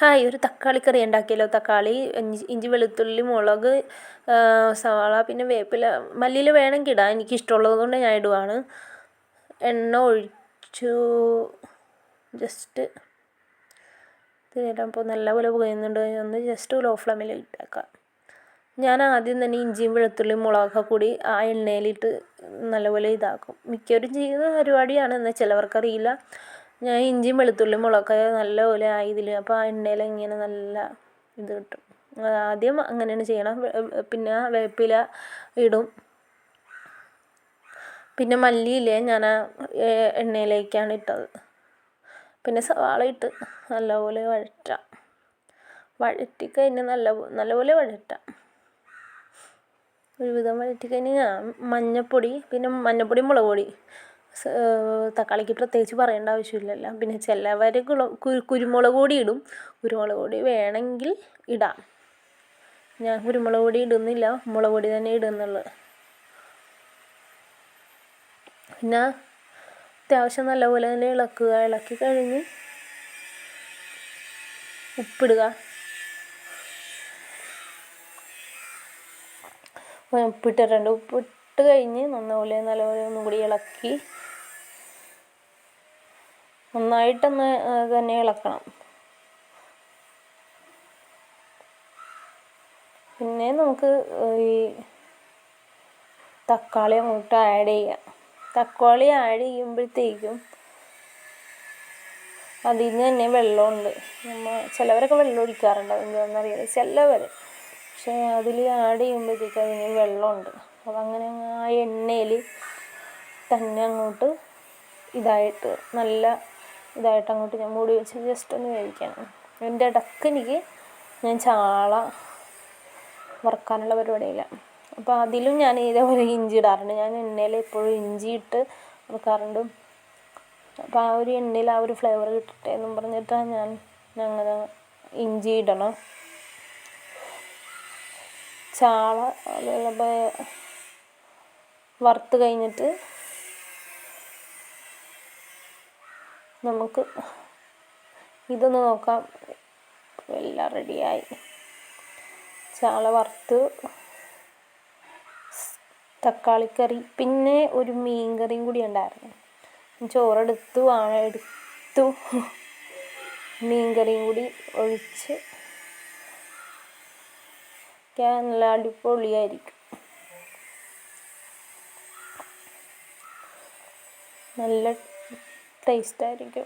Hi, ഒരു തക്കാളിക്കറി ഉണ്ടാക്കിയല്ലോ. തക്കാളി, ഇഞ്ചി വെളുത്തുള്ളി മുളക്, സവാള, പിന്നെ വേപ്പില, മല്ലിയില വേണമെങ്കിൽ ഇടാം. എനിക്കിഷ്ടമുള്ളത് കൊണ്ട് ഞാൻ ഇടുവാണ്. എണ്ണ ഒഴിച്ചു. ജസ്റ്റ് ഇതിപ്പോൾ നല്ലപോലെ പുകയുന്നുണ്ട്. ഒന്ന് ജസ്റ്റ് ലോ ഫ്ലെയിമിൽ ഇട്ടേക്കാം. ഞാൻ ആദ്യം തന്നെ ഇഞ്ചിയും വെളുത്തുള്ളിയും മുളകൊക്കെ കൂടി ആ എണ്ണയിലിട്ട് നല്ലപോലെ ഇതാക്കും. മിക്കവരും ചെയ്യുന്ന പരിപാടിയാണ്, എന്നാൽ ചിലവർക്കറിയില്ല. ഞാൻ ഇഞ്ചിയും വെളുത്തുള്ളിയും മുളകൊക്കെ നല്ലപോലെ ഇതിൽ, അപ്പോൾ ആ എണ്ണയിൽ ഇങ്ങനെ നല്ല ഇത് കിട്ടും. ആദ്യം അങ്ങനെയാണ് ചെയ്യണം. പിന്നെ വേപ്പില ഇടും. പിന്നെ മല്ലിയില്ലേ ഞാൻ എണ്ണയിലേക്കാണ് ഇട്ടത്. പിന്നെ സവാള ഇട്ട് നല്ലപോലെ വഴറ്റിക്കഴിഞ്ഞ് നല്ലപോലെ വഴറ്റാം. ഒരുവിധം വഴറ്റിക്കഴിഞ്ഞ് ഞാൻ മഞ്ഞപ്പൊടി മുളക് പൊടി, തക്കാളിക്ക് പ്രത്യേകിച്ച് പറയേണ്ട ആവശ്യമില്ലല്ലോ. പിന്നെ ചിലവർ കുരുമുളക് പൊടി ഇടും. കുരുമുളക് പൊടി വേണമെങ്കിൽ ഇടാം. ഞാൻ കുരുമുളക് പൊടി ഇടുന്നില്ല, മുളക് പൊടി തന്നെ ഇടുന്നുള്ളു. പിന്നെ അത്യാവശ്യം നല്ലപോലെ തന്നെ ഇളക്കുക. ഇളക്കി കഴിഞ്ഞ് ഉപ്പിടുക. ഉപ്പിട്ട് കഴിഞ്ഞ് നല്ലപോലെ ഒന്നും കൂടി ഇളക്കി നന്നായിട്ടൊന്ന് തന്നെ ഇളക്കണം. പിന്നെ നമുക്ക് ഈ തക്കാളി അങ്ങോട്ട് ആഡ് ചെയ്യാം. തക്കാളി ആഡ് ചെയ്യുമ്പോഴത്തേക്കും അതിൽ നിന്ന് തന്നെ വെള്ളമുണ്ട്. ചിലവരൊക്കെ വെള്ളം ഒഴിക്കാറുണ്ട്, എന്താണെന്നറിയില്ല ചിലവർ. പക്ഷേ അതിൽ ആഡ് ചെയ്യുമ്പോഴത്തേക്കും അതിന് വെള്ളമുണ്ട്. അതങ്ങനെ ആ എണ്ണയിൽ തന്നെ അങ്ങോട്ട് നല്ല ഇതായിട്ട് അങ്ങോട്ട് ഞാൻ മൂടി വെച്ച് ജസ്റ്റ് ഒന്ന് വേവിക്കണം. അതിൻ്റെ ഇടയ്ക്ക് ഞാൻ ചാള വറുക്കാനുള്ള പരിപാടിയില്ല. അപ്പോൾ അതിലും ഞാൻ ഇതേപോലെ ഇഞ്ചി ഇടാറുണ്ട്. ഞാൻ എണ്ണയിൽ എപ്പോഴും ഇഞ്ചി ഇട്ട് വറുക്കാറുണ്ട്. അപ്പോൾ ആ ഒരു എണ്ണയിൽ ആ ഒരു ഫ്ലേവർ കിട്ടട്ടെ എന്നും പറഞ്ഞിട്ടാണ് ഞാൻ അങ്ങനെ ഇഞ്ചി ഇടണം. ചാള വറുത്ത് കഴിഞ്ഞിട്ട് നമുക്ക് ഇതൊന്ന് നോക്കാം. എല്ലാം റെഡിയായി. ചാള വറുത്ത്, തക്കാളിക്കറി, പിന്നെ ഒരു മീൻ കറിയും കൂടി ഉണ്ടായിരുന്നു. ചോറെടുത്തു മീൻ കറിയും കൂടി ഒഴിച്ച് നല്ല അടിപൊളിയായിരിക്കും. നല്ല ടേസ്റ്റായിരിക്കും.